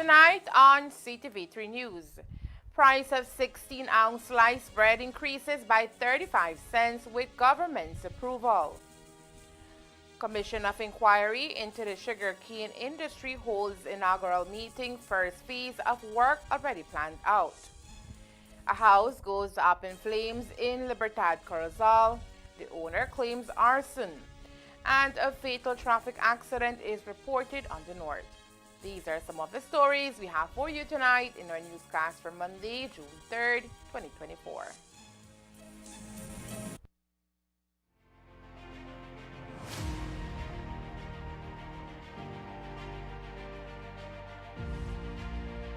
Tonight on Ctv3 News, price of 16-ounce sliced bread increases by 35 cents with government's approval. Commission of Inquiry into the sugarcane industry holds inaugural meeting, first phase of work already planned out. A house goes up in flames in Libertad, Corozal. The owner claims arson. And a fatal traffic accident is reported on the north. These are some of the stories we have for you tonight in our newscast for Monday, June 3rd, 2024.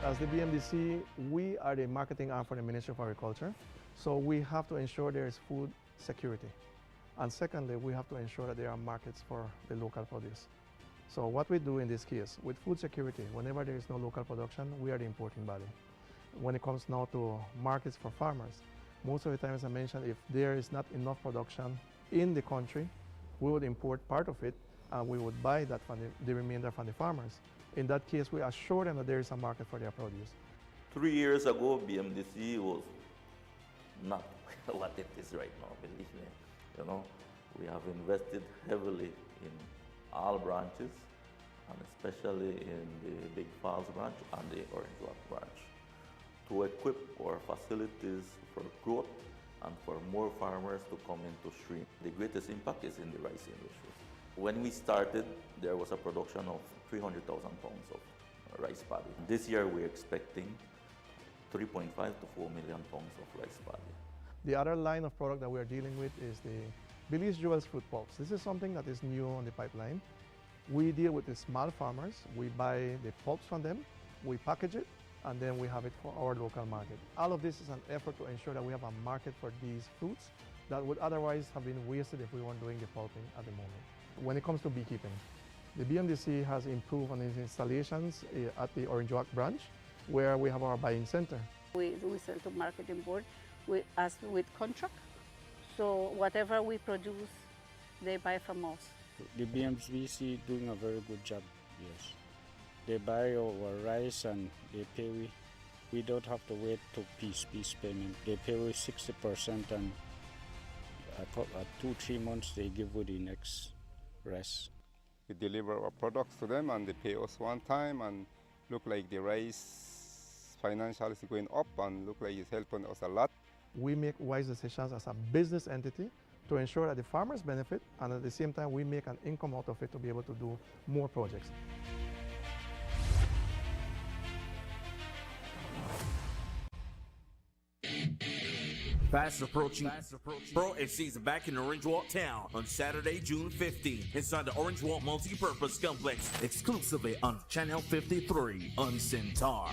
As the BMDC, we are the marketing arm for the Ministry of Agriculture, so we have to ensure there is food security. And secondly, we have to ensure that there are markets for the local produce. So what we do in this case, with food security, whenever there is no local production, we are the importing body. When it comes now to markets for farmers, most of the time, as I mentioned, if there is not enough production in the country, we would import part of it and we would buy that from the remainder from the farmers. In that case, we assure them that there is a market for their produce. 3 years ago, BMDC was not what it is right now, believe me. You know, we have invested heavily in all branches, and especially in the Big Falls branch and the Orange Walk branch, to equip our facilities for growth and for more farmers to come into stream. The greatest impact is in the rice industry. When we started, there was a production of 300,000 pounds of rice paddy. This year, we're expecting 3.5 to 4 million pounds of rice paddy. The other line of product that we are dealing with is the Billy's Jewels fruit pulps. This is something that is new on the pipeline. We deal with the small farmers. We buy the pulps from them, we package it, and then we have it for our local market. All of this is an effort to ensure that we have a market for these fruits that would otherwise have been wasted if we weren't doing the pulping at the moment. When it comes to beekeeping, the BMDC has improved on its installations at the Orange Walk branch, where we have our buying center. We sell to marketing board with contract. So whatever we produce, they buy from us. The BMDC doing a very good job, yes. They buy our rice and they pay we. We don't have to wait to piece payment. They pay we 60% and at 2-3 months they give we the next rest. We deliver our products to them and they pay us one time, and look like the rice financial is going up and look like it's helping us a lot. We make wise decisions as a business entity to ensure that the farmers benefit, and at the same time we make an income out of it to be able to do more projects. Fast approaching. Pro FC is back in Orange Walk Town on Saturday, June 15th, inside the Orange Walk Multi-Purpose Complex, exclusively on Channel 53 on Centaur.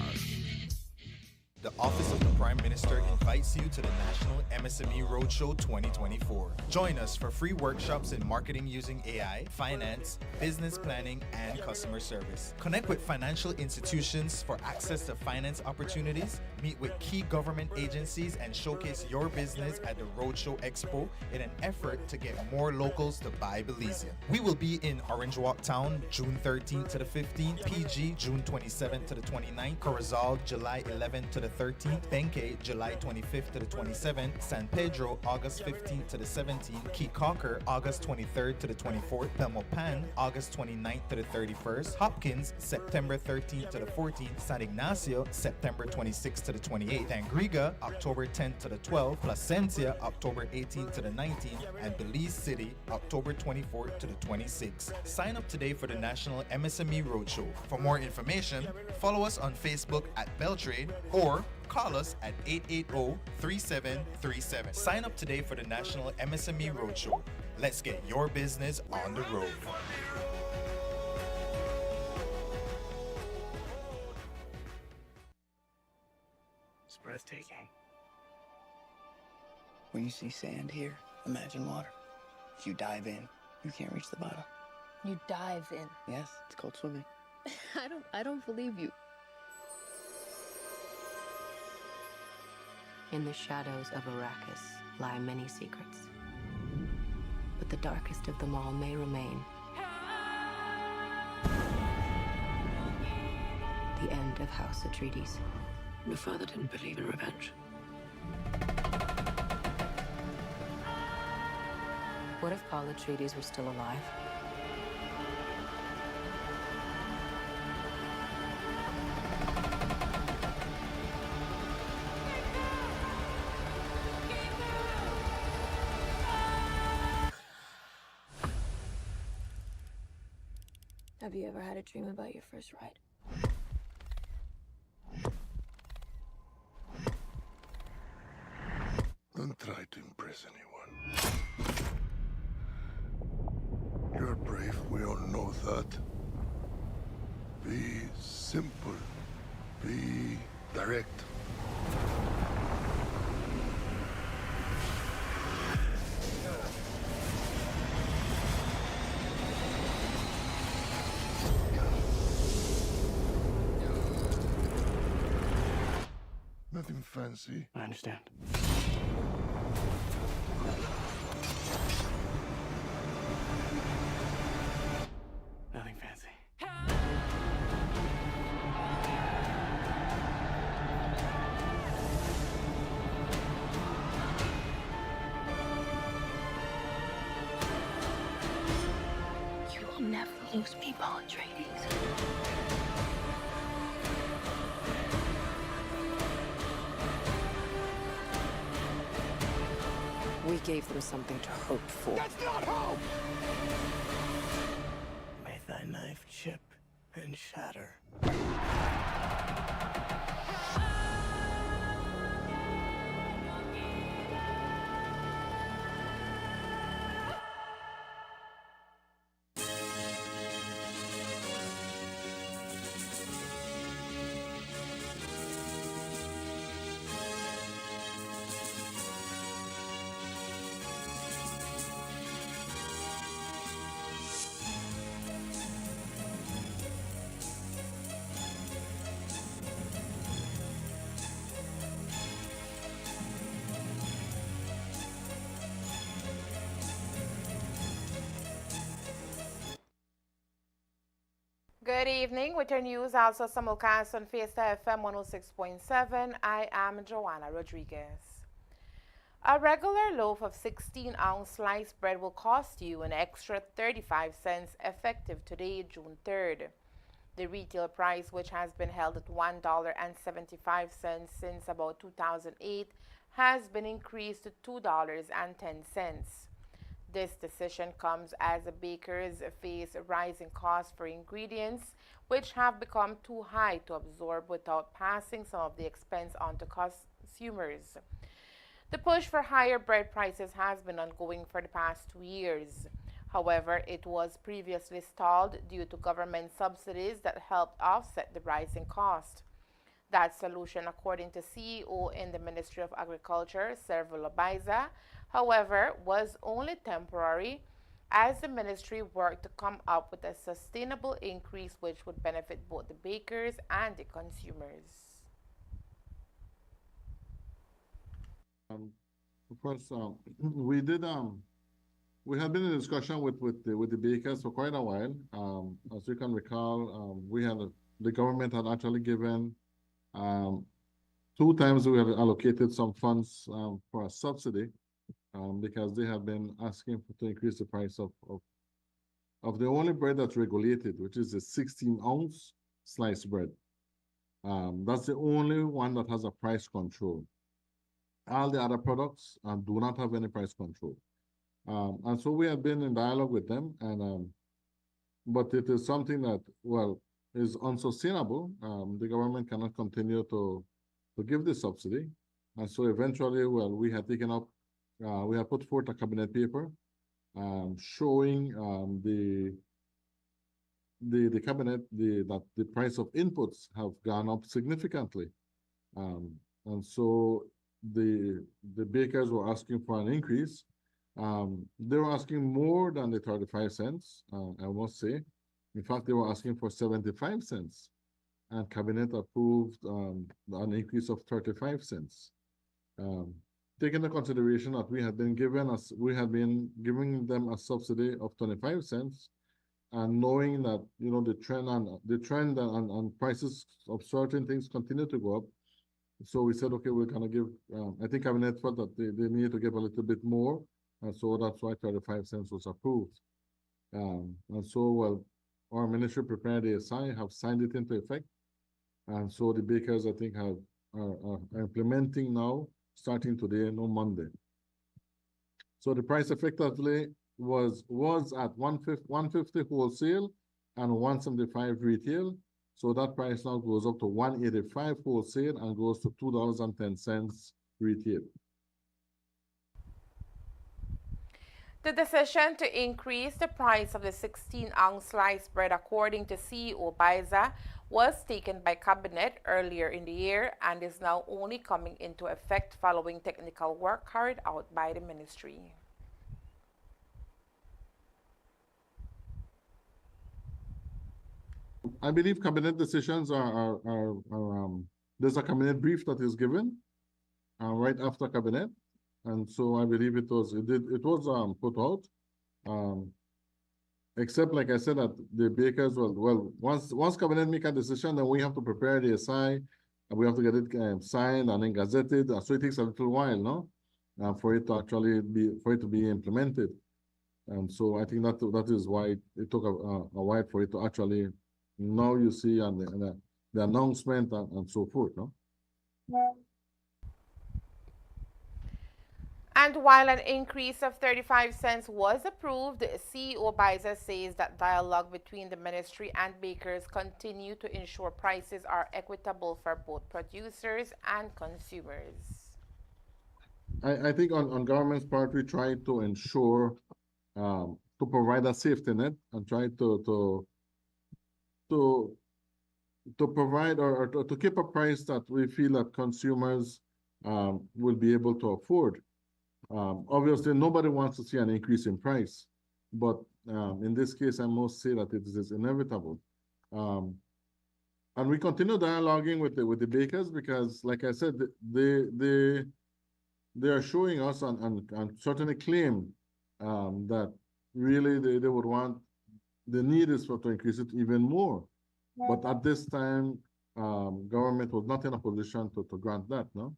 The Office of the Prime Minister invites you to the National MSME Roadshow 2024. Join us for free workshops in marketing using AI, finance, business planning, and customer service. Connect with financial institutions for access to finance opportunities, meet with key government agencies, and showcase your business at the Roadshow Expo in an effort to get more locals to buy Belizean. We will be in Orange Walk Town, June 13th to the 15th, PG, June 27th to the 29th, Corozal, July 11th to the 13th, Benque, July 25th to the 27th, San Pedro, August 15th to the 17th, Keycocker, August 23rd to the 24th, Belmopan, August 29th to the 31st, Hopkins, September 13th to the 14th, San Ignacio, September 26th to the 28th, Tangriga, October 10th to the 12th, Placencia, October 18th to the 19th, and Belize City, October 24th to the 26th. Sign up today for the National MSME Roadshow. For more information, follow us on Facebook at Beltrade or call us at 880-3737. Sign up today for the National MSME Roadshow. Let's get your business on the road. It's breathtaking. When you see sand here, imagine water. If you dive in, you can't reach the bottom. You dive in? Yes, it's called swimming. I don't believe you. In the shadows of Arrakis lie many secrets. But the darkest of them all may remain. The end of House Atreides. Your father didn't believe in revenge. What if Paul Atreides were still alive? Have you ever had a dream about your first ride? Don't try to impress anyone. You're brave, we all know that. Be simple. Be direct. Nothing fancy. I understand. Nothing fancy. You will never lose me, Paul Atreides. We gave them something to hope for. That's not hope! May thy knife chip and shatter. Good evening. With your news, also simulcast on Fiesta FM 106.7. I am Joanna Rodriguez. A regular loaf of 16-ounce sliced bread will cost you an extra 35 cents effective today, June 3rd. The retail price, which has been held at $1.75 since about 2008, has been increased to $2.10. This decision comes as the bakers face rising costs for ingredients, which have become too high to absorb without passing some of the expense on to consumers. The push for higher bread prices has been ongoing for the past 2 years. However, it was previously stalled due to government subsidies that helped offset the rising cost. That solution, according to CEO in the Ministry of Agriculture, Servo Loaiza, however, was only temporary as the ministry worked to come up with a sustainable increase which would benefit both the bakers and the consumers. Of course, we had been in discussion with the bakers for quite a while. As you can recall, the government had actually given 2 times we had allocated some funds for a subsidy because they have been asking to increase the price of the only bread that's regulated, which is the 16-ounce sliced bread. That's the only one that has a price control. All the other products do not have any price control. And so we have been in dialogue with them, but it is something that, well, is unsustainable. The government cannot continue to give the subsidy. And so eventually, well, we had put forth a cabinet paper showing the cabinet that the price of inputs have gone up significantly. And so the bakers were asking for an increase. They were asking more than the 35 cents, I must say. In fact, they were asking for 75 cents, and cabinet approved an increase of 35 cents. Taking into consideration that we had been giving them a subsidy of 25 cents, and knowing that, you know, the trend and prices of certain things continue to go up. So we said, okay, we're gonna give, I think Cabinet felt that they needed to give a little bit more. And so that's why 35 cents was approved. And so, well, our ministry prepared the SI, have signed it into effect. And so the bakers, I think, are implementing now, starting today, no Monday. So the price effectively was at 150 wholesale and 175 retail. So that price now goes up to 185 wholesale and goes to $2.10 retail. The decision to increase the price of the 16-ounce sliced bread, according to CEO Biza, was taken by Cabinet earlier in the year and is now only coming into effect following technical work carried out by the ministry. I believe Cabinet decisions there's a Cabinet brief that is given right after Cabinet. And so I believe it was put out, except like I said that the bakers once Cabinet make a decision, then we have to prepare the SI, and we have to get it signed and then gazetted. So it takes a little while, no, for it to actually be implemented. And so I think that is why it took a while for it to actually. Now you see the announcement and so forth, no. And while an increase of 35 cents was approved, CEO Biza says that dialogue between the ministry and bakers continue to ensure prices are equitable for both producers and consumers. I think on government's part, we try to ensure to provide a safety net and try to provide or to keep a price that we feel that consumers will be able to afford. Obviously, nobody wants to see an increase in price, but in this case, I must say that it is inevitable. And we continue dialoguing with the bakers because, like I said, they are showing us and certainly claim that really they would want, the need is to increase it even more. But at this time, government was not in a position to grant that, no?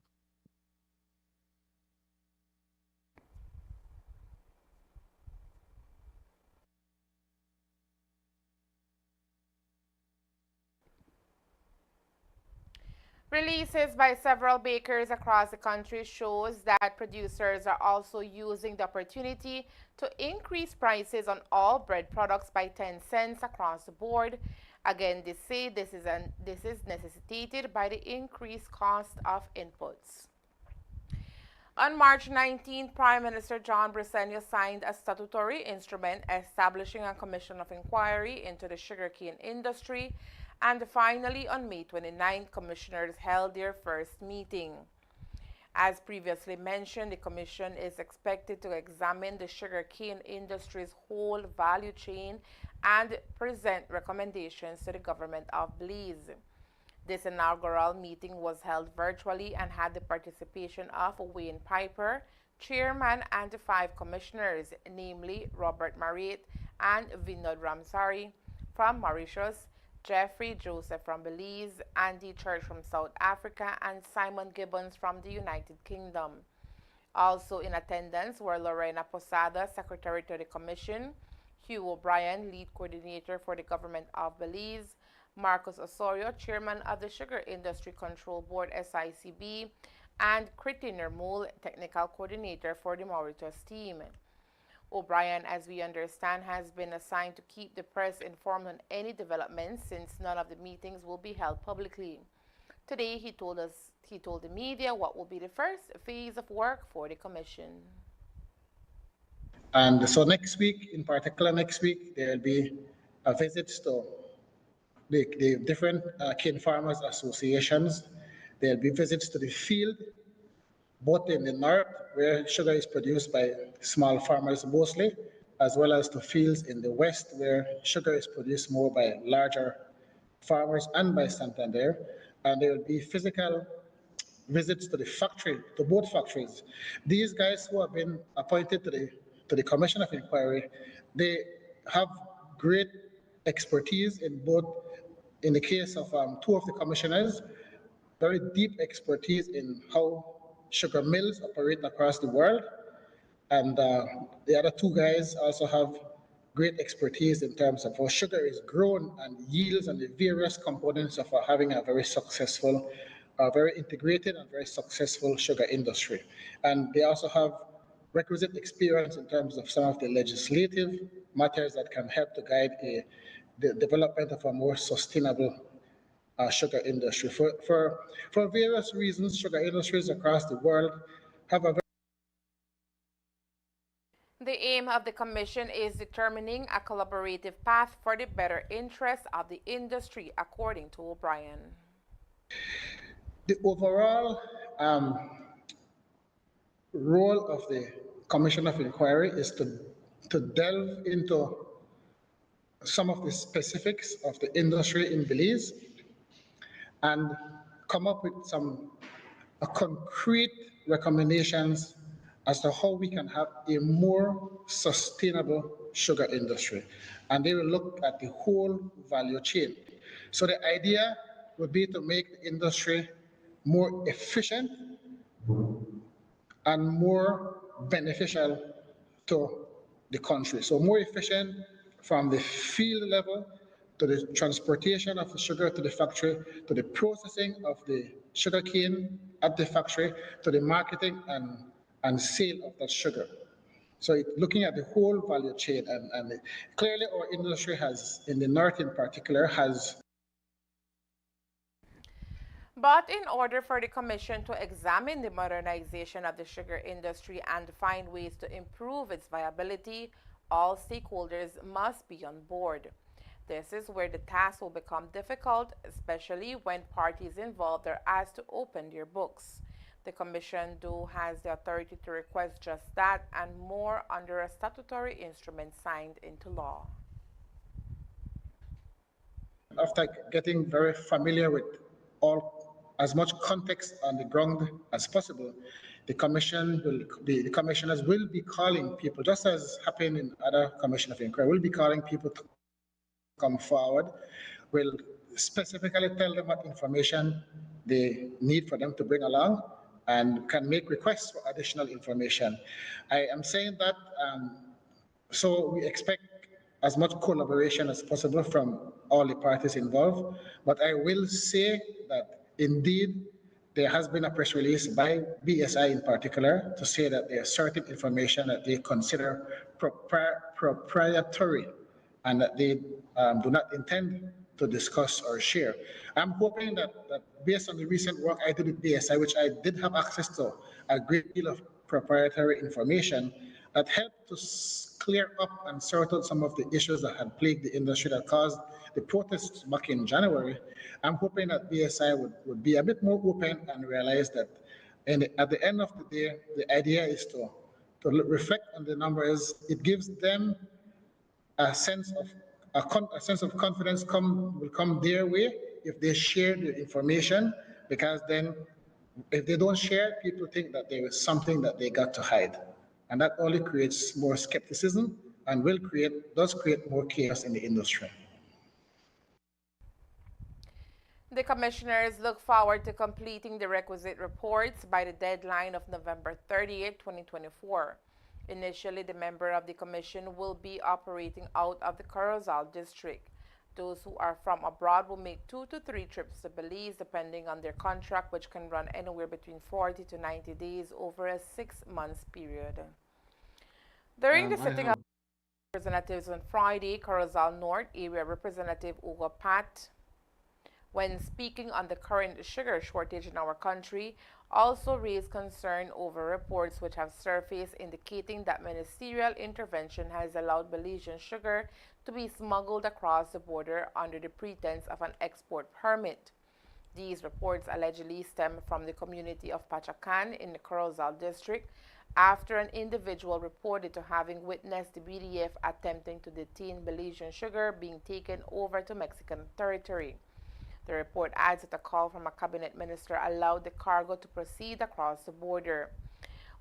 Releases by several bakers across the country shows that producers are also using the opportunity to increase prices on all bread products by 10 cents across the board. Again, they say this is necessitated by the increased cost of inputs. On March 19, Prime Minister John Briceño signed a statutory instrument establishing a commission of inquiry into the sugarcane industry. And finally, on May 29, commissioners held their first meeting. As previously mentioned, the commission is expected to examine the sugarcane industry's whole value chain and present recommendations to the government of Belize. This inaugural meeting was held virtually and had the participation of Wayne Piper, chairman, and the 5 commissioners, namely Robert Marit and Vinod Ramsari from Mauritius, Jeffrey Joseph from Belize, Andy Church from South Africa, and Simon Gibbons from the United Kingdom. Also in attendance were Lorena Posada, Secretary to the Commission, Hugh O'Brien, Lead Coordinator for the Government of Belize, Marcus Osorio, Chairman of the Sugar Industry Control Board, SICB, and Kriti Nirmul, Technical Coordinator for the Mauritius team. O'Brien, as we understand, has been assigned to keep the press informed on any developments since none of the meetings will be held publicly. Today, he told the media what will be the first phase of work for the commission. And so next week, in particular next week, there will be a visit to the different cane farmers associations. There will be visits to the field, both in the north, where sugar is produced by small farmers mostly, as well as to fields in the west, where sugar is produced more by larger farmers and by Santander. And there will be physical visits to the factory, to both factories. These guys who have been appointed to the Commission of Inquiry, they have great expertise in the case of two of the commissioners, very deep expertise in how sugar mills operate across the world. And the other two guys also have great expertise in terms of how sugar is grown and yields and the various components of having a very successful, very integrated and very successful sugar industry. And they also have requisite experience in terms of some of the legislative matters that can help to guide the development of a more sustainable sugar industry. For various reasons, sugar industries across the world have a The aim of the Commission is determining a collaborative path for the better interests of the industry, according to O'Brien. The overall role of the Commission of Inquiry is to delve into some of the specifics of the industry in Belize and come up with some concrete recommendations as to how we can have a more sustainable sugar industry. And they will look at the whole value chain. So the idea would be to make the industry more efficient and more beneficial to the country. So more efficient from the field level to the transportation of the sugar to the factory, to the processing of the sugarcane at the factory, to the marketing and sale of that sugar. So looking at the whole value chain, and clearly our industry has, in the north in particular, has. But in order for the Commission to examine the modernization of the sugar industry and find ways to improve its viability, all stakeholders must be on board. This is where the task will become difficult, especially when parties involved are asked to open their books. The Commission, though, has the authority to request just that and more under a statutory instrument signed into law. After getting very familiar with as much context on the ground as possible, the commissioners will be calling people, just as happened in other commission of inquiry, will be calling people to come forward, will specifically tell them what information they need for them to bring along, and can make requests for additional information. I am saying that so we expect as much collaboration as possible from all the parties involved, but I will say that indeed there has been a press release by BSI in particular to say that there is certain information that they consider proprietary and that they do not intend to discuss or share. I'm hoping that based on the recent work I did with BSI, which I did have access to a great deal of proprietary information, that helped to clear up and sort out some of the issues that had plagued the industry that caused the protests back in January. I'm hoping that BSI would be a bit more open and realize that at the end of the day, the idea is to reflect on the numbers. It gives them a sense of confidence will come their way if they share the information, because then if they don't share, people think that there is something that they got to hide. And that only creates more skepticism and does create more chaos in the industry. The commissioners look forward to completing the requisite reports by the deadline of November 30th, 2024. Initially, the member of the commission will be operating out of the Corozal district. Those who are from abroad will make 2 to 3 trips to Belize, depending on their contract, which can run anywhere between 40 to 90 days over a 6-month period. During the sitting of representatives on Friday, Corozal North Area Representative Ugo Pat, when speaking on the current sugar shortage in our country, also raised concern over reports which have surfaced indicating that ministerial intervention has allowed Belizean sugar to be smuggled across the border under the pretense of an export permit. These reports allegedly stem from the community of Pachacan in the Corozal district after an individual reported to having witnessed the BDF attempting to detain Belizean sugar being taken over to Mexican territory. The report adds that a call from a cabinet minister allowed the cargo to proceed across the border.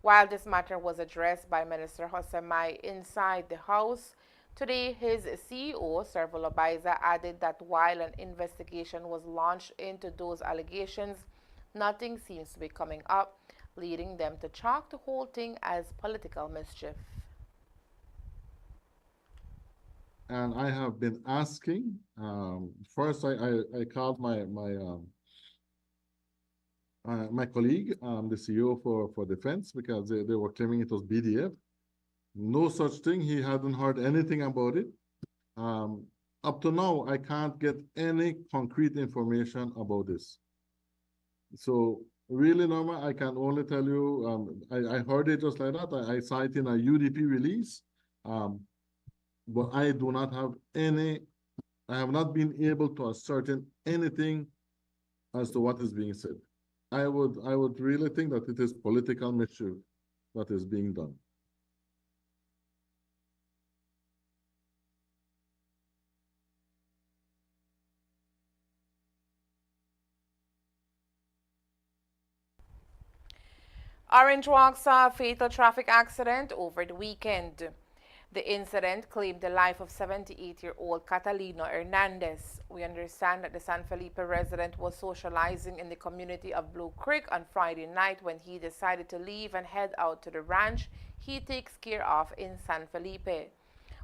While this matter was addressed by Minister Jose Mai inside the House, Today, his CEO, Servo Lobaiza, added that while an investigation was launched into those allegations, nothing seems to be coming up, leading them to chalk the whole thing as political mischief. And I have been asking. First, I called my colleague, the CEO for defense, because they were claiming it was BDF. No such thing. He hadn't heard anything about it. Up to now, I can't get any concrete information about this. So really, Norma, I can only tell you, I heard it just like that. I saw it in a UDP release, but I do not have any, I have not been able to ascertain anything as to what is being said. I would really think that it is political mischief that is being done. Orange Walk saw a fatal traffic accident over the weekend. The incident claimed the life of 78-year-old Catalino Hernandez. We understand that the San Felipe resident was socializing in the community of Blue Creek on Friday night when he decided to leave and head out to the ranch he takes care of in San Felipe.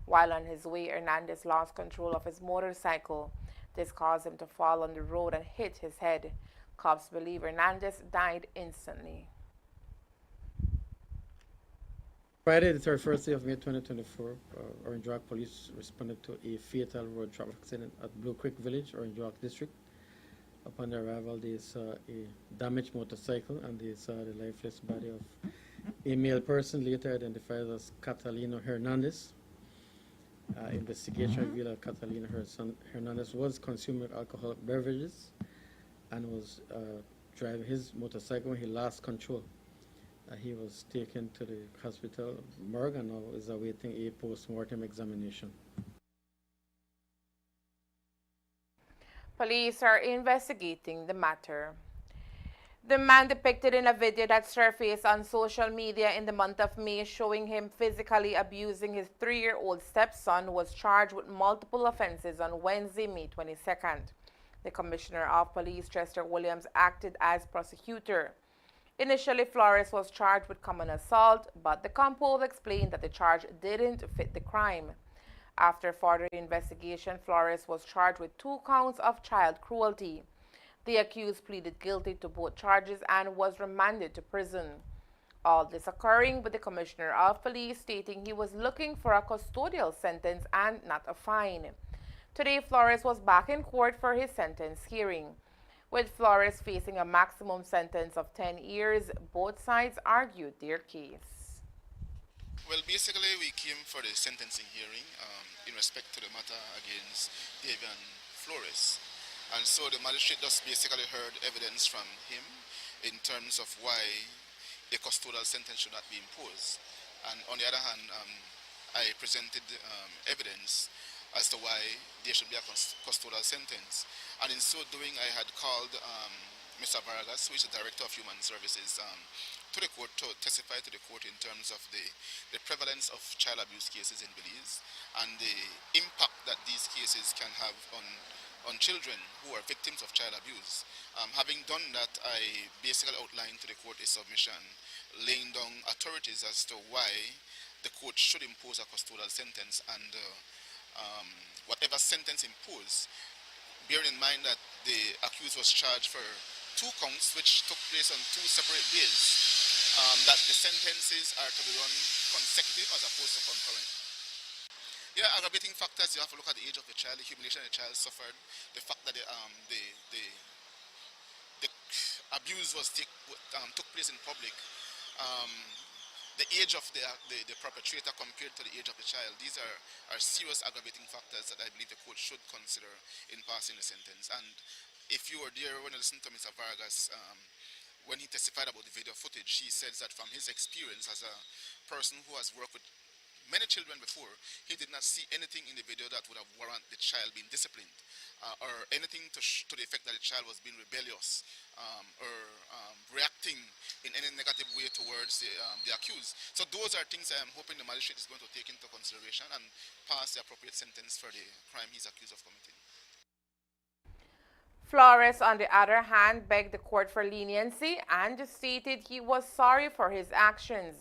While on his way, Hernandez lost control of his motorcycle. This caused him to fall on the road and hit his head. Cops believe Hernandez died instantly. Friday, the 31st day of May 2024, Orange Walk Police responded to a fatal road traffic accident at Blue Creek Village, Orange Walk District. Upon their arrival, they saw a damaged motorcycle and they saw the lifeless body of a male person, later identified as Catalino Hernandez. Investigation revealed that Catalino Hernandez was consuming alcoholic beverages and was driving his motorcycle when he lost control. He was taken to the hospital morgue and now is awaiting a post-mortem examination. Police are investigating the matter. The man depicted in a video that surfaced on social media in the month of May showing him physically abusing his 3-year-old stepson was charged with multiple offenses on Wednesday, May 22nd. The Commissioner of Police, Chester Williams, acted as prosecutor. Initially, Flores was charged with common assault, but the Compole explained that the charge didn't fit the crime. After further investigation, Flores was charged with 2 counts of child cruelty. The accused pleaded guilty to both charges and was remanded to prison. All this occurring with the Commissioner of Police stating he was looking for a custodial sentence and not a fine. Today, Flores was back in court for his sentence hearing. With Flores facing a maximum sentence of 10 years, both sides argued their case. Well, basically, we came for the sentencing hearing in respect to the matter against Davian Flores. And so the magistrate just basically heard evidence from him in terms of why a custodial sentence should not be imposed. And on the other hand, I presented evidence as to why there should be a custodial sentence. And in so doing, I had called Mr. Vargas, who is the Director of Human Services, to the court to testify to the court in terms of the prevalence of child abuse cases in Belize and the impact that these cases can have on children who are victims of child abuse. Having done that, I basically outlined to the court a submission laying down authorities as to why the court should impose a custodial sentence and whatever sentence imposed, bearing in mind that the accused was charged for 2 counts which took place on 2 separate days, that the sentences are to be run consecutive as opposed to concurrent. Yeah, aggravating factors, you have to look at the age of the child, the humiliation the child suffered, the fact that the abuse was took place in public, the age of the perpetrator compared to the age of the child. These are serious aggravating factors that I believe the court should consider in passing the sentence. And if you were there when I listened to Mr. Vargas, when he testified about the video footage, he says that from his experience as a person who has worked with many children before, he did not see anything in the video that would have warranted the child being disciplined, or anything to the effect that the child was being rebellious, or reacting in any negative way towards the accused. So those are things I am hoping the magistrate is going to take into consideration and pass the appropriate sentence for the crime he's accused of committing. Flores, on the other hand, begged the court for leniency and stated he was sorry for his actions.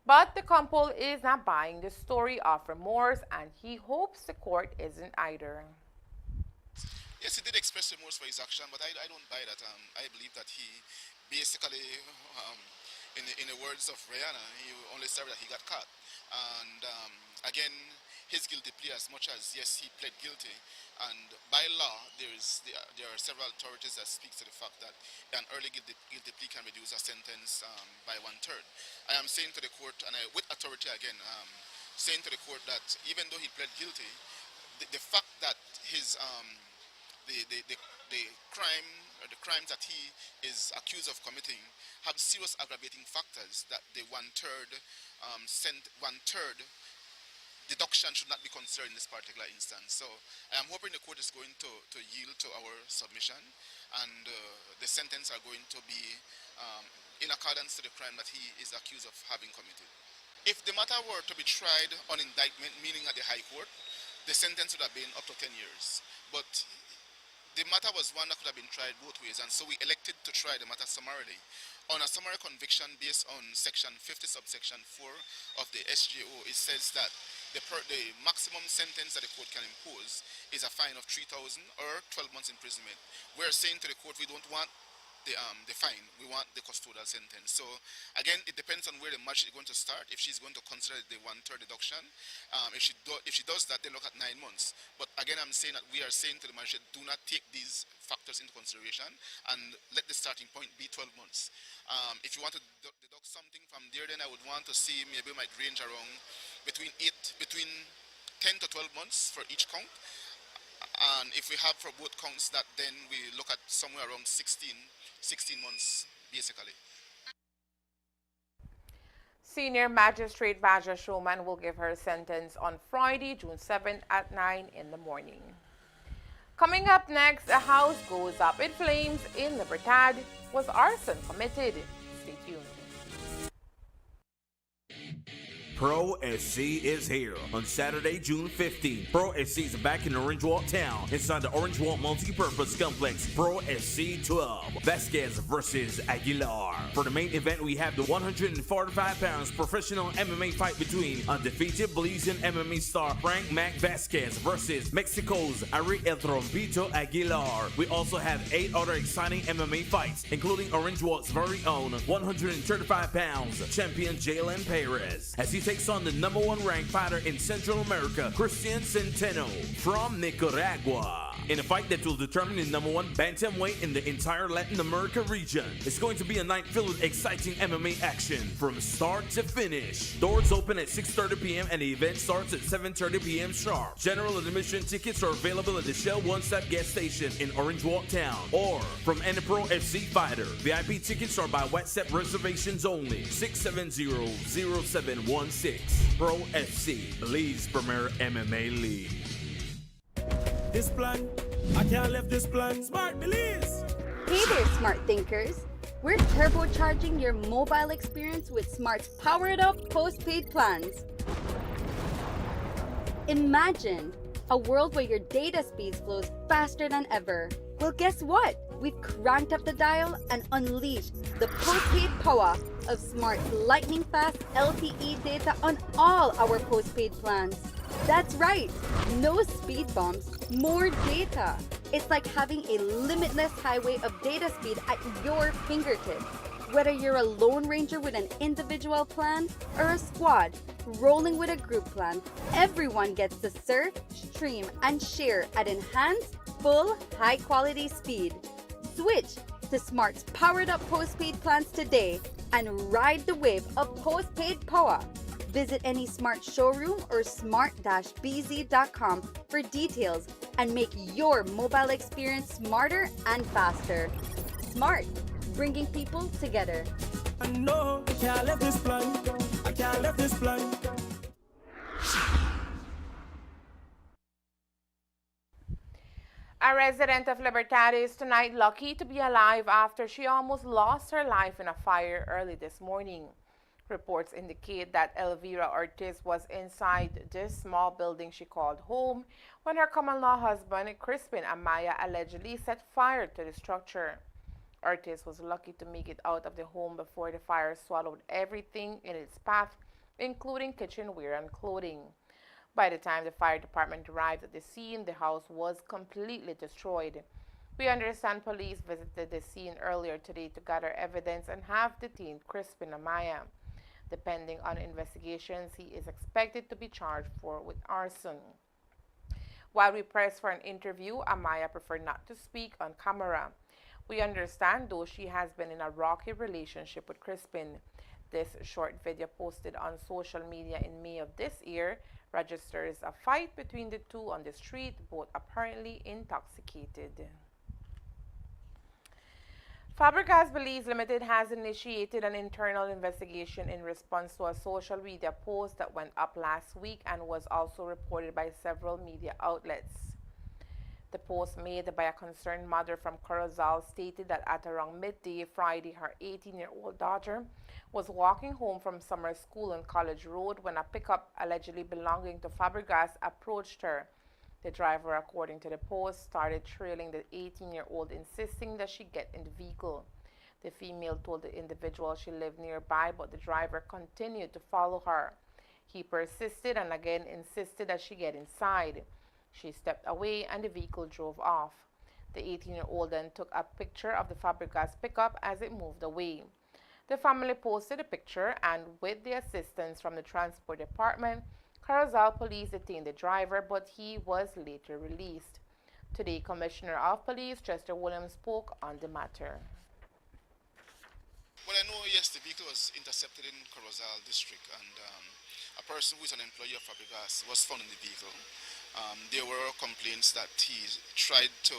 But the couple is not buying the story of remorse, and he hopes the court isn't either. Yes, he did express remorse for his action, but I don't buy that. I believe that he basically, in the words of Rihanna, he only sorry that he got caught. And again, his guilty plea, as much as, yes, he pled guilty, and by law, there are several authorities that speak to the fact that an early guilty plea can reduce a sentence by 1/3. I am saying to the court, and with authority again, saying to the court that even though he pled guilty, the fact that his the crime or the crimes that he is accused of committing have serious aggravating factors that the 1/3 deduction should not be considered in this particular instance. So I am hoping the court is going to yield to our submission, and the sentence are going to be in accordance to the crime that he is accused of having committed. If the matter were to be tried on indictment, meaning at the High Court, the sentence would have been up to 10 years. But the matter was one that could have been tried both ways, and so we elected to try the matter summarily. On a summary conviction based on section 50 subsection 4 of the SJO, it says that the maximum sentence that the court can impose is a fine of 3,000 or 12 months imprisonment. We're saying to the court we don't want the fine, we want the custodial sentence. So again, it depends on where the magistrate is going to start, if she's going to consider the 1/3 deduction. If she does that, they look at 9 months. But again, I'm saying that we are saying to the magistrate, do not take these factors into consideration and let the starting point be 12 months. If you want to deduct something from there, then I would want to see maybe it might range around between 10 to 12 months for each count. And if we have for both counts that, then we look at somewhere around 16 months, basically. Senior Magistrate Baja Showman will give her sentence on Friday, June 7th at 9 in the morning. Coming up next, a house goes up in flames in Libertad. Was arson committed? Stay tuned. Pro SC is here on Saturday, June 15th. Pro SC is back in Orange Walk Town inside the Orange Walk Multi-Purpose Complex. Pro SC 12, Vasquez versus Aguilar. For the main event, we have the 145 pounds professional MMA fight between undefeated Belizean MMA star Frank Mac Vasquez versus Mexico's Ari El Trompito Aguilar. We also have 8 other exciting MMA fights, including Orange Walk's very own 135 pounds champion Jalen Perez, as he takes on the #1 ranked fighter in Central America, Christian Centeno from Nicaragua, in a fight that will determine the #1 bantamweight in the entire Latin America region. It's going to be a night filled with exciting MMA action from start to finish. Doors open at 6:30 p.m. and the event starts at 7:30 p.m. sharp. General admission tickets are available at the Shell One Stop gas station in Orange Walk Town or from any Pro FC fighter. VIP tickets are by WhatsApp reservations only. 670-0716. Pro FC, Belize Premier MMA League. This plan, I can't leave this plan. Smart Belize! Hey there, smart thinkers. We're turbocharging your mobile experience with Smart's powered up postpaid plans. Imagine a world where your data speeds flows faster than ever. Well, guess what? We've cranked up the dial and unleashed the postpaid power of Smart's lightning-fast LTE data on all our postpaid plans. That's right, no speed bumps, more data. It's like having a limitless highway of data speed at your fingertips. Whether you're a lone ranger with an individual plan or a squad rolling with a group plan, everyone gets to surf, stream, and share at enhanced, full, high-quality speed. Switch to Smart's powered-up postpaid plans today and ride the wave of postpaid power. Visit any Smart showroom or smart-bz.com for details and make your mobile experience smarter and faster. Smart, bringing people together. No, I can't leave this plan. I can't leave this plan. A resident of Libertad is tonight lucky to be alive after she almost lost her life in a fire early this morning. Reports indicate that Elvira Ortiz was inside this small building she called home when her common-law husband, Crispin Amaya, allegedly set fire to the structure. Ortiz was lucky to make it out of the home before the fire swallowed everything in its path, including kitchenware and clothing. By the time the fire department arrived at the scene, the house was completely destroyed. We understand police visited the scene earlier today to gather evidence and have detained Crispin Amaya. Depending on investigations, he is expected to be charged with arson. While we pressed for an interview, Amaya preferred not to speak on camera. We understand, though, she has been in a rocky relationship with Crispin. This short video posted on social media in May of this year registers a fight between the two on the street, both apparently intoxicated. Fabregas Belize Limited has initiated an internal investigation in response to a social media post that went up last week and was also reported by several media outlets. The post made by a concerned mother from Corozal stated that at around midday Friday, her 18-year-old daughter was walking home from summer school on College Road when a pickup allegedly belonging to Fabregas approached her. The driver, according to the post, started trailing the 18-year-old, insisting that she get in the vehicle. The female told the individual she lived nearby, but the driver continued to follow her. He persisted and again insisted that she get inside. She stepped away and the vehicle drove off. The 18-year-old then took a picture of the Fabregas pickup as it moved away. The family posted a picture and, with the assistance from the transport department, Corozal police detained the driver, but he was later released. Today, Commissioner of Police Chester Williams spoke on the matter. Well, I know, yes, the vehicle was intercepted in Corozal district, and a person who is an employee of Fabregas was found in the vehicle. There were complaints that he tried to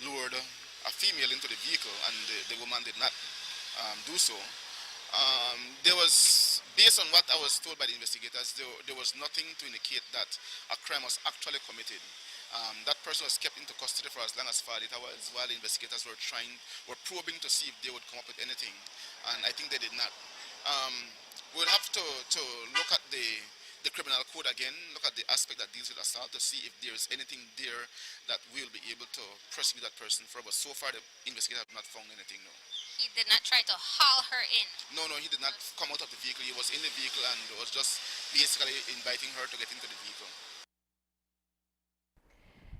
lure a female into the vehicle, and the woman did not do so. There was, based on what I was told by the investigators, there was nothing to indicate that a crime was actually committed. That person was kept into custody for as long as 48 hours while the investigators were probing to see if they would come up with anything, and I think they did not. We'll have to look at the criminal code again, look at the aspect that deals with assault to see if there is anything there that we'll be able to prosecute that person for, but so far the investigators have not found anything, no. He did not try to haul her in? No, he did not come out of the vehicle. He was in the vehicle and was just basically inviting her to get into the vehicle.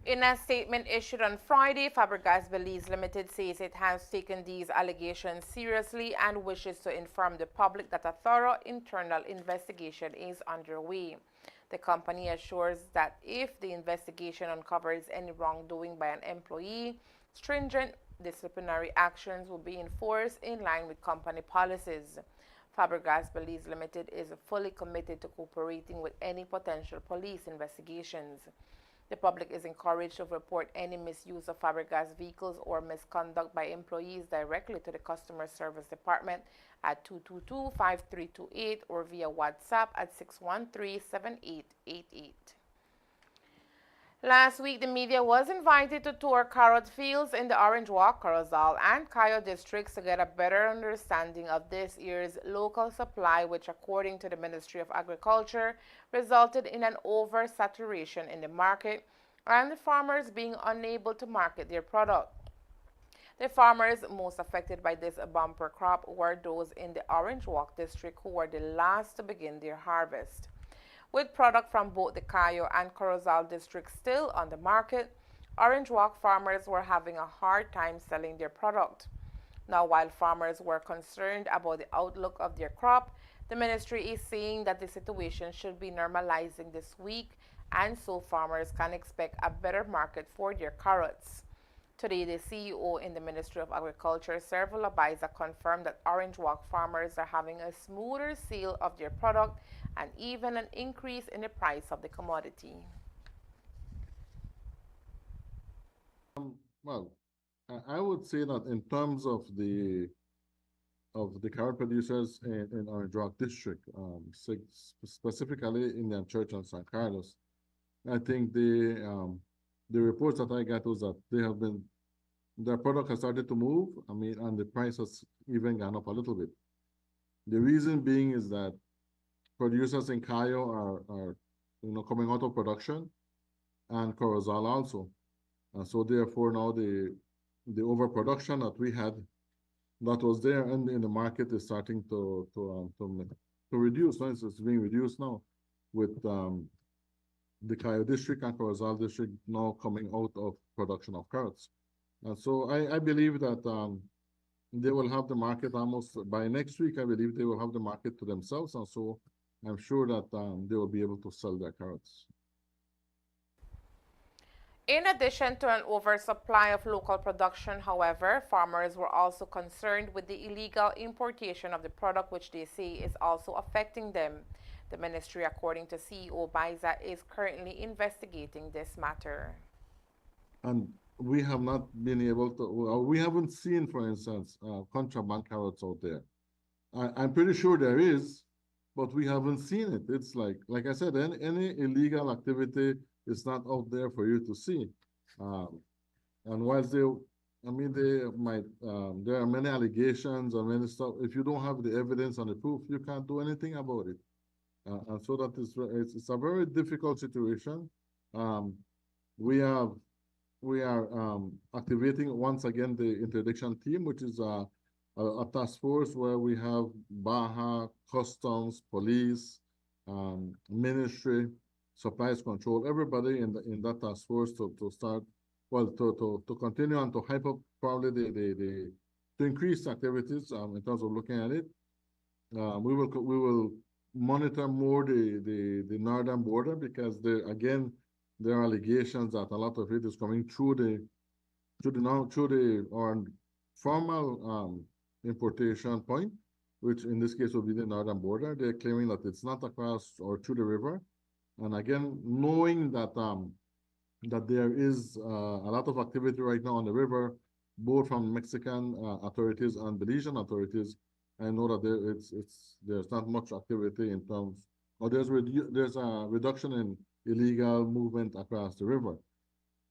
In a statement issued on Friday, Fabregas Belize Limited says it has taken these allegations seriously and wishes to inform the public that a thorough internal investigation is underway. The company assures that if the investigation uncovers any wrongdoing by an employee, stringent disciplinary actions will be enforced in line with company policies. Fabregas Belize Limited is fully committed to cooperating with any potential police investigations. The public is encouraged to report any misuse of Fabregas vehicles or misconduct by employees directly to the Customer Service Department at 222-5328 or via WhatsApp at 613-7888. Last week, the media was invited to tour carrot fields in the Orange Walk, Corozal, and Cayo districts to get a better understanding of this year's local supply, which, according to the Ministry of Agriculture, resulted in an oversaturation in the market and the farmers being unable to market their product. The farmers most affected by this bumper crop were those in the Orange Walk district who were the last to begin their harvest. With product from both the Cayo and Corozal districts still on the market, Orange Walk farmers were having a hard time selling their product. Now, while farmers were concerned about the outlook of their crop, the ministry is saying that the situation should be normalizing this week, and so farmers can expect a better market for their carrots. Today, the CEO in the Ministry of Agriculture, Servo Labaiza, confirmed that Orange Walk farmers are having a smoother sale of their product and even an increase in the price of the commodity. Well, I would say that in terms of the carrot producers in Orange Walk district, specifically in the Church and San Carlos, I think the the reports that I got was that their product has started to move. And the price has even gone up a little bit. The reason being is that producers in Cayo are coming out of production, and Corozal also. And so therefore now the overproduction that we had that was there in the market is starting to reduce. So it's being reduced now with the Cayo district and Corozal district now coming out of production of carrots. And so I believe that they will have the market almost by next week. I believe they will have the market to themselves. And so I'm sure that they will be able to sell their carrots. In addition to an oversupply of local production, however, farmers were also concerned with the illegal importation of the product, which they say is also affecting them. The ministry, according to CEO Baiza, is currently investigating this matter. And we have not been able to, we haven't seen, for instance, contraband carrots out there. I'm pretty sure there is, but we haven't seen it. It's like I said, any illegal activity is not out there for you to see. And whilst they might, there are many allegations and many stuff. If you don't have the evidence and the proof, you can't do anything about it. And so that is, it's a very difficult situation. We are activating once again the interdiction team, which is a task force where we have Baja, Customs, Police, Ministry, Supplies Control, everybody in that task force to start, well, to continue and to hype up probably to increase activities in terms of looking at it. We will monitor more the northern border, because there are allegations that a lot of it is coming through the formal importation point, which in this case will be the northern border. They're claiming that it's not across or through the river. And again, knowing that that there is a lot of activity right now on the river, both from Mexican authorities and Belizean authorities, I know that there's not much activity in terms, or there's a reduction in illegal movement across the river.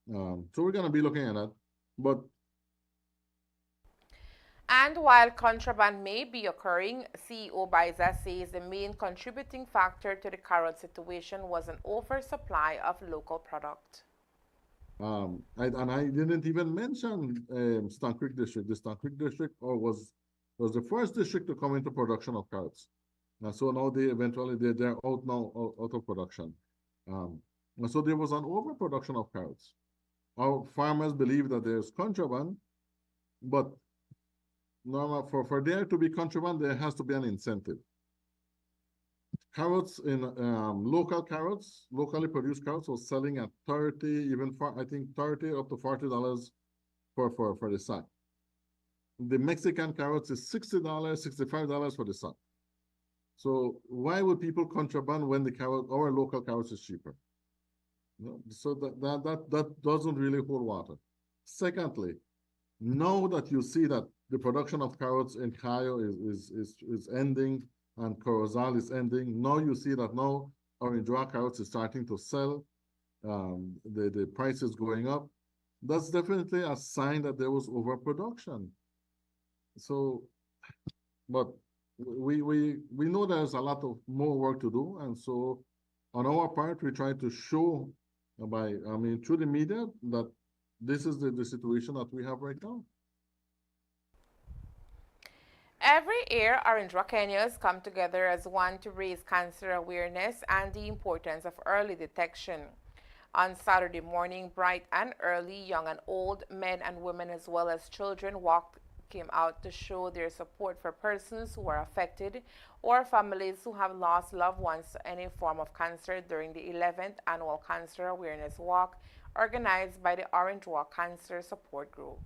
So we're going to be looking at that. And while contraband may be occurring, CEO Baiza says the main contributing factor to the carrot situation was an oversupply of local product. I didn't even mention Stan Creek District. The Stan Creek District was the first district to come into production of carrots. So now they're out of production. And so there was an overproduction of carrots. Our farmers believe that there's contraband, but normal for there to be contraband, there has to be an incentive. Carrots locally produced carrots was selling at 30, even I think 30 up to $40 for the sack. The Mexican carrots is $60, $65 for the sack. So why would people contraband when our local carrots is cheaper? So that doesn't really hold water. Secondly, now that you see that the production of carrots in Cayo is ending and Corozal is ending, now you see that now Orange Rock carrots is starting to sell. The price is going up. That's definitely a sign that there was overproduction. So, but we know there's a lot of more work to do, and so on our part, we try to show through the media that this is the situation that we have right now. Every year, Orange Rock Kenyans come together as one to raise cancer awareness and the importance of early detection. On Saturday morning, bright and early, young and old, men and women as well as children came out to show their support for persons who are affected or families who have lost loved ones to any form of cancer during the 11th Annual Cancer Awareness Walk organized by the Orange Walk Cancer Support Group.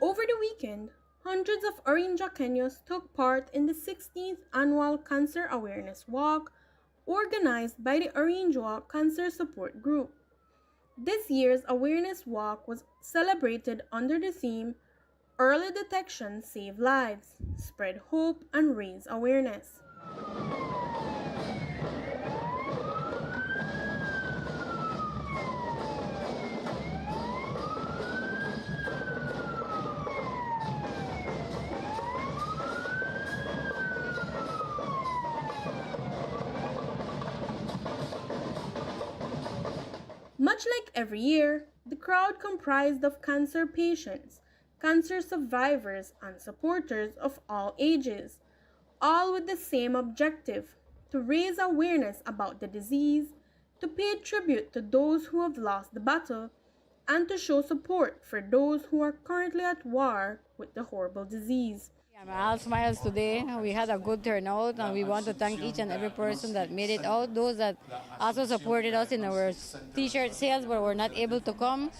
Over the weekend, hundreds of Orange Kenyans took part in the 16th Annual Cancer Awareness Walk organized by the Orange Walk Cancer Support Group. This year's awareness walk was celebrated under the theme Early detection saves lives, spread hope, and raise awareness. Much like every year, the crowd comprised of cancer patients, cancer survivors, and supporters of all ages, all with the same objective: to raise awareness about the disease, to pay tribute to those who have lost the battle, and to show support for those who are currently at war with the horrible disease. I'm all smiles today. We had a good turnout, and we want to thank each and every person that made it out, those that also supported us in our t-shirt sales but were not able to come,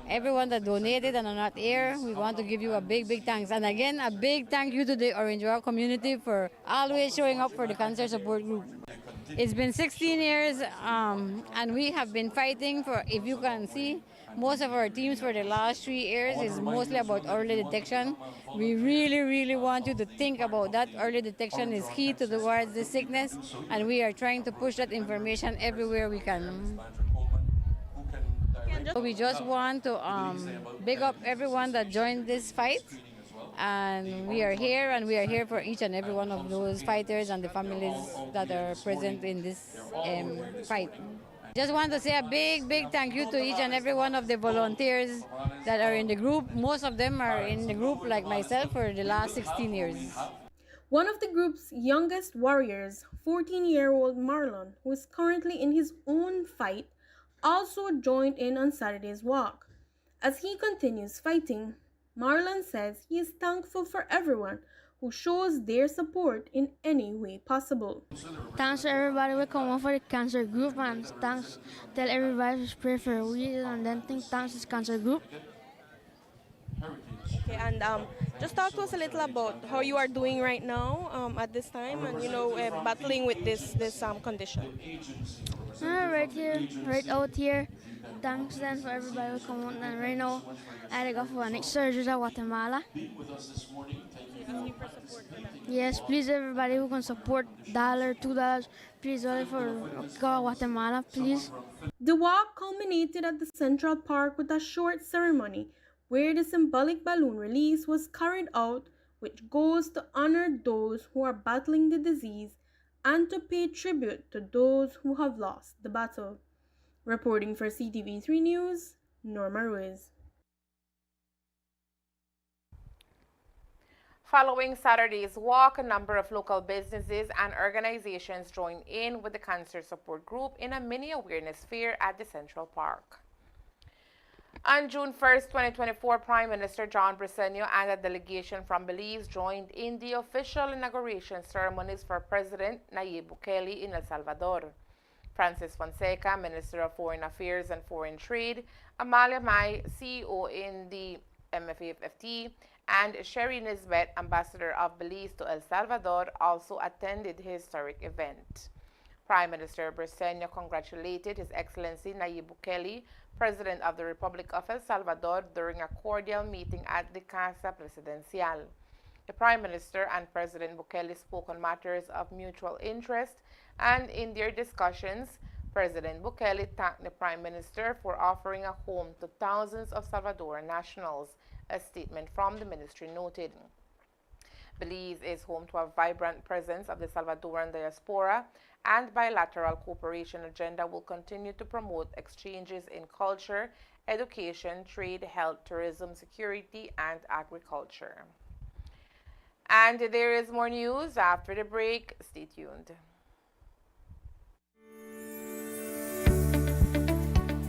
everyone that donated and are not here. We want to give you a big thanks. And again, a big thank you to the Orange Walk community for always showing up for the cancer support group. It's been 16 years, and we have been fighting for, if you can see, most of our teams for the last 3 years is mostly about early detection. We really want you to think about that. Early detection is key towards this sickness, and we are trying to push that information everywhere we can. We just want to big up everyone that joined this fight, and we are here for each and every one of those fighters and the families that are present in this fight. Just want to say a big thank you to each and every one of the volunteers that are in the group. Most of them are in the group like myself for the last 16 years. One of the group's youngest warriors, 14-year-old Marlon, who is currently in his own fight, also joined in on Saturday's walk. As he continues fighting, Marlon says he is thankful for everyone who shows their support in any way possible. Thanks to everybody who come for the cancer group, and thanks tell everybody to pray for we, and then thanks to the cancer group. Okay, and just talk to us a little about how you are doing right now at this time, and battling with this condition. Right out here. Thanks then for everybody who come on. And right now, I had to go for a next surgery in Guatemala. Yes, please everybody who can support $1, $2, please only for Guatemala, please. The walk culminated at the Central Park with a short ceremony where the symbolic balloon release was carried out, which goes to honor those who are battling the disease and to pay tribute to those who have lost the battle. Reporting for Ctv3 News, Norma Ruiz. Following Saturday's walk, a number of local businesses and organizations joined in with the Cancer Support Group in a mini awareness fair at the Central Park. On June 1st, 2024, Prime Minister John Briceño and a delegation from Belize joined in the official inauguration ceremonies for President Nayib Bukele in El Salvador. Francis Fonseca, Minister of Foreign Affairs and Foreign Trade, Amalia Mai, CEO in the MFAFT, and Sherry Nisbet, Ambassador of Belize to El Salvador, also attended the historic event. Prime Minister Briceño congratulated His Excellency Nayib Bukele, President of the Republic of El Salvador, during a cordial meeting at the Casa Presidencial. The Prime Minister and President Bukele spoke on matters of mutual interest, and in their discussions, President Bukele thanked the Prime Minister for offering a home to thousands of Salvadoran nationals, a statement from the ministry noted. Belize is home to a vibrant presence of the Salvadoran diaspora, and bilateral cooperation agenda will continue to promote exchanges in culture, education, trade, health, tourism, security, and agriculture. And there is more news after the break. Stay tuned.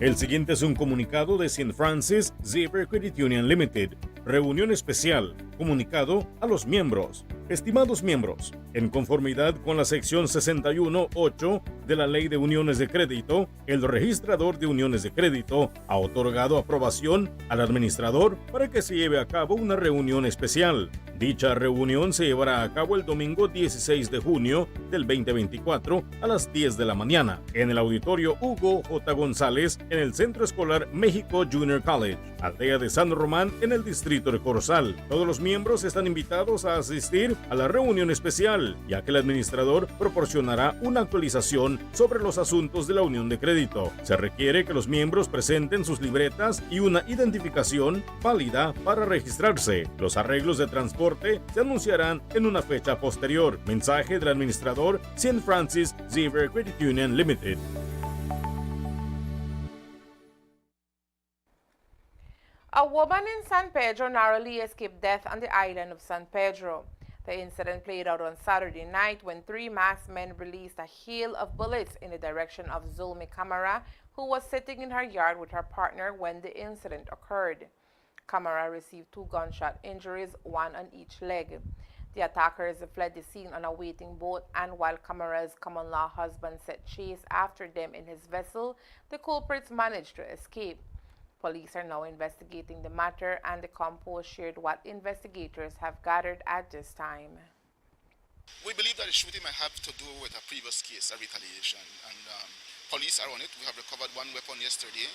El siguiente es un comunicado de St. Francis Xavier Credit Union Limited. Reunión especial. Comunicado a los miembros. Estimados miembros, en conformidad con la sección 61.8 de la Ley de Uniones de Crédito, el registrador de uniones de crédito ha otorgado aprobación al administrador para que se lleve a cabo una reunión especial. Dicha reunión se llevará a cabo el domingo 16 de junio del 2024 a las 10 de la mañana en el auditorio Hugo J. González en el Centro Escolar México Junior College, aldea de San Román en el distrito de Corozal. Todos los miembros están invitados a asistir a la reunión especial, ya que el administrador proporcionará una actualización sobre los asuntos de la unión de crédito. Se requiere que los miembros presenten sus libretas y una identificación válida para registrarse. Los arreglos de transporte se anunciarán en una fecha posterior. Mensaje del administrador St. Francis Xavier Credit Union Limited. A woman in San Pedro narrowly escaped death on the island of San Pedro. The incident played out on Saturday night when 3 masked men released a hail of bullets in the direction of Zulmi Camara, who was sitting in her yard with her partner when the incident occurred. Camara received 2 gunshot injuries, 1 on each leg. The attackers fled the scene on a waiting boat, and while Camara's common-law husband set chase after them in his vessel, the culprits managed to escape. Police are now investigating the matter, and the Compost shared what investigators have gathered at this time. We believe that the shooting might have to do with a previous case of retaliation, and police are on it. We have recovered 1 weapon yesterday.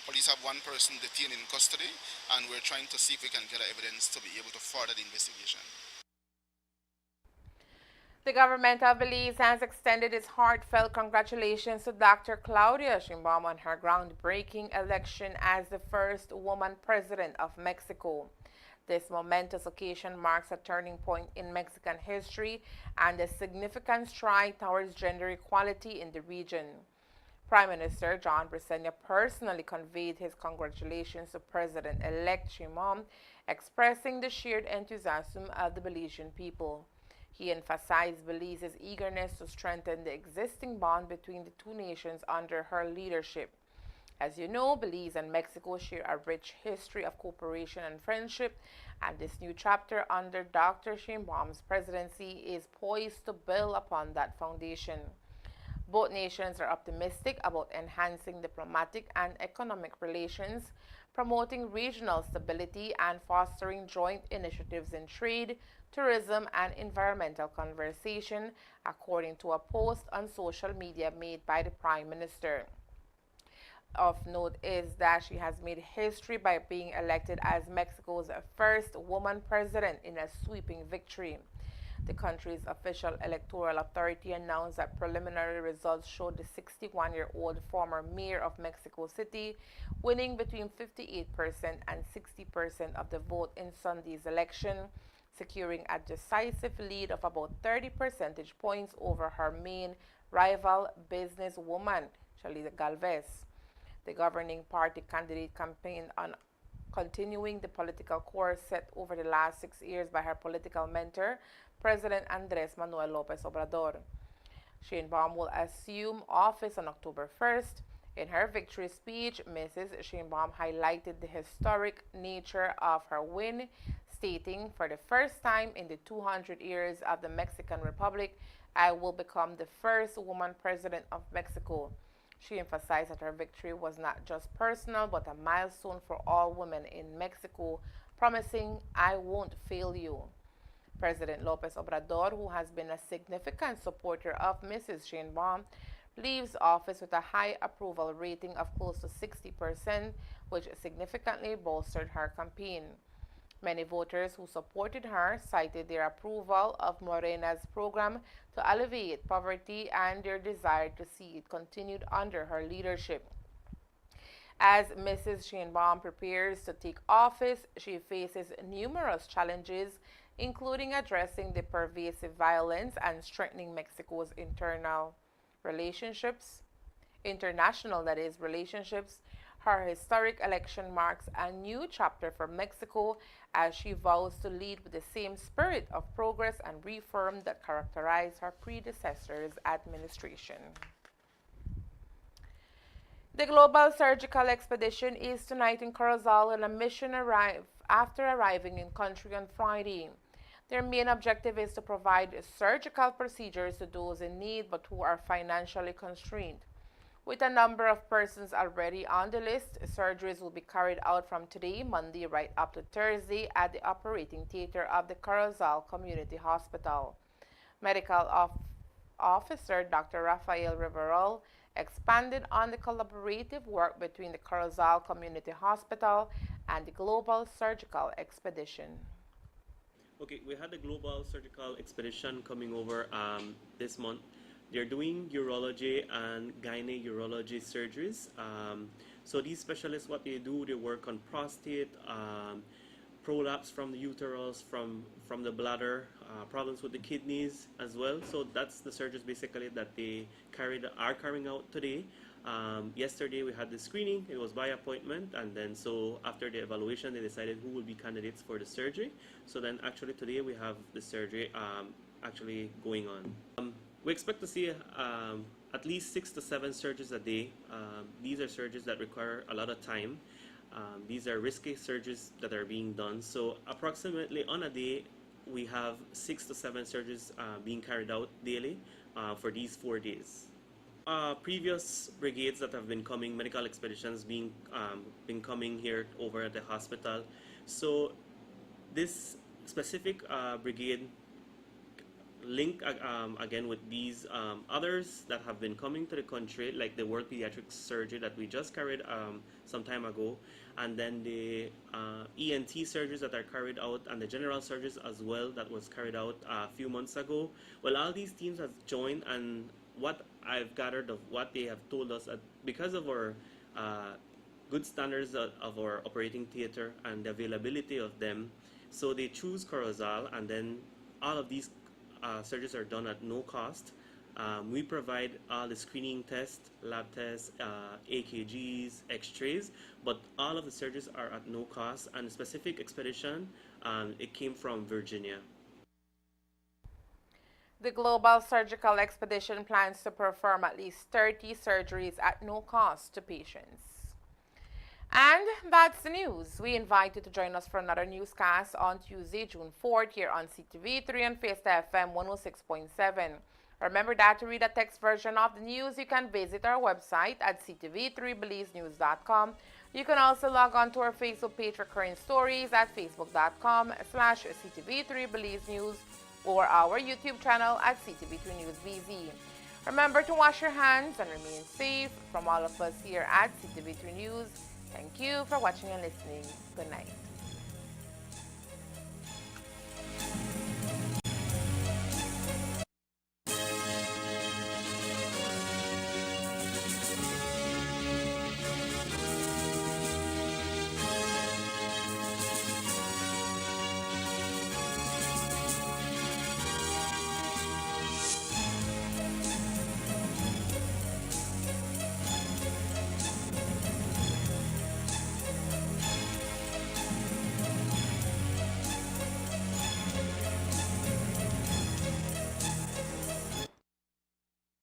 Police have 1 person detained in custody, and we're trying to see if we can get evidence to be able to further the investigation. The government of Belize has extended its heartfelt congratulations to Dr. Claudia Sheinbaum on her groundbreaking election as the first woman president of Mexico. This momentous occasion marks a turning point in Mexican history and a significant stride towards gender equality in the region. Prime Minister John Brisenia personally conveyed his congratulations to President-elect Sheinbaum, expressing the shared enthusiasm of the Belizean people. He emphasized Belize's eagerness to strengthen the existing bond between the 2 nations under her leadership. As you know, Belize and Mexico share a rich history of cooperation and friendship, and this new chapter under Dr. Sheinbaum's presidency is poised to build upon that foundation. Both nations are optimistic about enhancing diplomatic and economic relations, promoting regional stability, and fostering joint initiatives in trade, tourism, and environmental conservation, according to a post on social media made by the Prime Minister. Of note is that she has made history by being elected as Mexico's first woman president in a sweeping victory. The country's official electoral authority announced that preliminary results showed the 61-year-old former mayor of Mexico City winning between 58% and 60% of the vote in Sunday's election, securing a decisive lead of about 30 percentage points over her main rival, businesswoman Shalida Galvez. The governing party candidate campaigned on continuing the political course set over the last 6 years by her political mentor, President Andrés Manuel López Obrador. Sheinbaum will assume office on October 1st. In her victory speech, Mrs. Sheinbaum highlighted the historic nature of her win, stating, "For the first time in the 200 years of the Mexican Republic, I will become the first woman president of Mexico." She emphasized that her victory was not just personal, but a milestone for all women in Mexico, promising, "I won't fail you." President López Obrador, who has been a significant supporter of Mrs. Sheinbaum, leaves office with a high approval rating of close to 60%, which significantly bolstered her campaign. Many voters who supported her cited their approval of Morena's program to alleviate poverty and their desire to see it continued under her leadership. As Mrs. Sheinbaum prepares to take office, she faces numerous challenges, including addressing the pervasive violence and strengthening Mexico's international relationships. Her historic election marks a new chapter for Mexico as she vows to lead with the same spirit of progress and reform that characterized her predecessor's administration. The Global Surgical Expedition is tonight in Corozal on a mission after arriving in country on Friday. Their main objective is to provide surgical procedures to those in need but who are financially constrained. With a number of persons already on the list, surgeries will be carried out from today, Monday, right up to Thursday at the operating theater of the Corozal Community Hospital. Medical Officer Dr. Rafael Riverol expanded on the collaborative work between the Corozal Community Hospital and the Global Surgical Expedition. Okay, we had the Global Surgical Expedition coming over this month. They're doing urology and gynae urology surgeries. So these specialists, what they do, they work on prostate, prolapse from the uterus, from the bladder, problems with the kidneys as well. So that's the surgeries basically that they are carrying out today. Yesterday we had the screening. It was by appointment, and then so after the evaluation they decided who will be candidates for the surgery. So then actually today we have the surgery actually going on. We expect to see at least 6 to 7 surgeries a day. These are surgeries that require a lot of time. These are risky surgeries that are being done. So approximately on a day, we have 6 to 7 surgeries being carried out daily for these 4 days. Previous brigades that have been coming, medical expeditions been coming here over at the hospital. So this specific brigade link again with these others that have been coming to the country, like the World Pediatric Surgery that we just carried some time ago, and then the ENT surgeries that are carried out, and the general surgeries as well that was carried out a few months ago. Well, all these teams have joined, and what I've gathered of what they have told us, that because of our good standards of our operating theater and the availability of them, so they choose Corozal, and then all of these surgeries are done at no cost. We provide all the screening tests, lab tests, AKGs, x-rays, but all of the surgeries are at no cost. And the specific expedition, it came from Virginia. The Global Surgical Expedition plans to perform at least 30 surgeries at no cost to patients. And that's the news. We invite you to join us for another newscast on Tuesday, June 4th here on Ctv3 and Fiesta FM 106.7. Remember that to read a text version of the news, you can visit our website at ctv3belizenews.com. You can also log on to our Facebook page for current stories at facebook.com/ctv3belizenews or our YouTube channel at Ctv3 News BZ. Remember to wash your hands and remain safe. From all of us here at Ctv3 News, thank you for watching and listening. Good night.